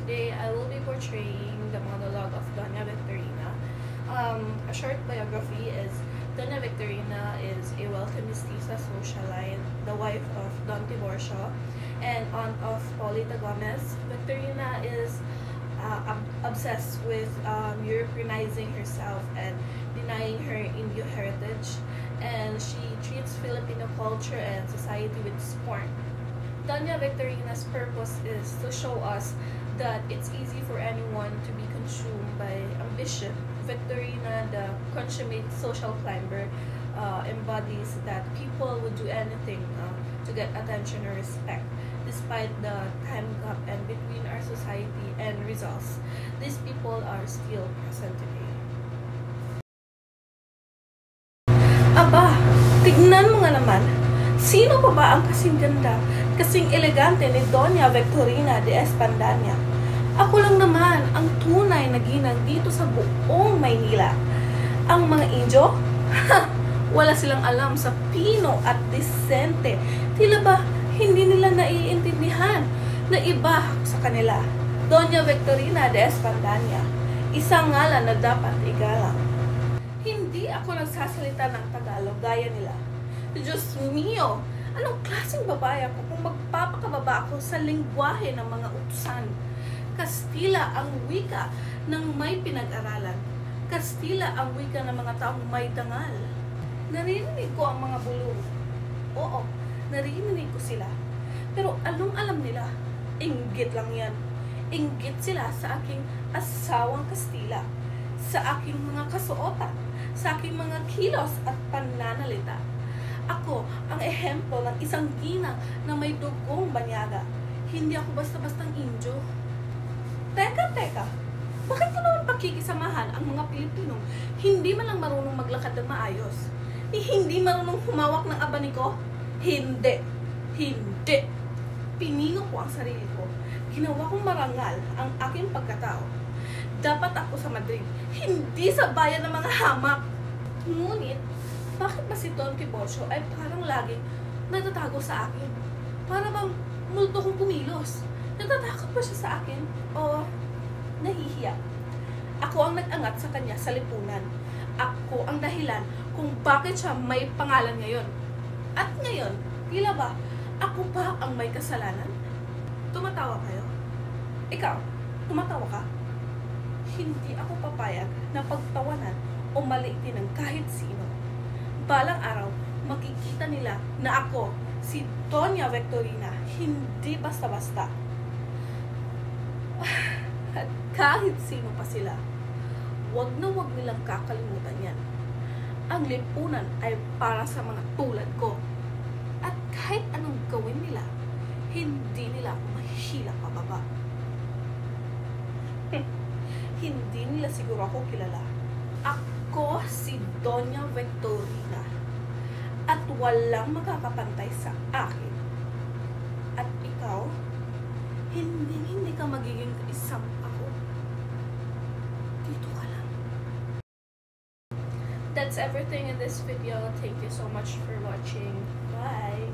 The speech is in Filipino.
today I will be portraying the monologue of Doña Victorina. A short biography is Doña Victorina is a wealthy mestiza socialite, the wife of Don Tiburcio, and aunt of Paulita Gomez. Victorina is obsessed with Europeanizing herself and denying her Indio heritage, and she treats Filipino culture and society with scorn. Doña Victorina's purpose is to show us that it's easy for anyone to be consumed by ambition. Victorina, the consummate social climber, embodies that people would do anything to get attention or respect, despite the time gap and between our society and results. These people are still present today. Aba, tignan mo nga naman. Sino pa ba ang kasing ganda, kasing elegante ni Doña Victorina de Espandania? Ako lang naman ang tunay na ginang dito sa buong Maynila. Ang mga Indio? Wala silang alam sa pino at disente. Tila ba hindi nila naiintindihan na iba sa kanila? Doña Victorina de Espandania, isang ngalan na dapat igalang. Hindi ako nagsasalita ng Tagalog gaya nila. Diyos mio, anong klaseng babae ako kung magpapakababa ako sa lingwahe ng mga utusan? Kastila ang wika ng may pinag-aralan. Kastila ang wika ng mga taong may dangal. Narinig ko ang mga bulong. Oo, narinig ko sila. Pero anong alam nila? Inggit lang yan. Inggit sila sa aking asawang Kastila, sa aking mga kasuotan, sa aking mga kilos at pananalita. Ako ang ehemplo ng isang ginang na may dugong banyaga. Hindi ako basta-bastang Indio. Teka. Bakit ko naman pakikisamahan ang mga Pilipinong hindi man lang marunong maglakad ng maayos? Hindi marunong humawak ng abaniko? Hindi. Piningo ko ang sarili ko. Ginawa kong marangal ang aking pagkatao. Dapat ako sa Madrid, hindi sa bayan ng mga hamak. Ngunit, bakit ba si Don Tiburcio ay parang laging natatago sa akin? Para bang multo kong kumilos? Natatakot ba siya sa akin? O nahihiya? Ako ang nag-angat sa kanya sa lipunan. Ako ang dahilan kung bakit siya may pangalan ngayon. At ngayon, tila ba, ako pa ang may kasalanan? Tumatawa kayo? Ikaw, tumatawa ka? Hindi ako papayag na pagtawanan o maliitin ng kahit sino. Balang araw, makikita nila na ako, si Doña Victorina, hindi basta-basta. At kahit sino pa sila, wag na wag nilang kakalimutan yan. Ang lipunan ay para sa mga tulad ko. At kahit anong gawin nila, hindi nila ako mahihila pababa. Hindi nila siguro ako kilala. Ako si Doña Victorina at walang makakapantay sa akin. At ikaw, hindi ka magiging isang ako. Dito ka lang. That's everything in this video. Thank you so much for watching. Bye!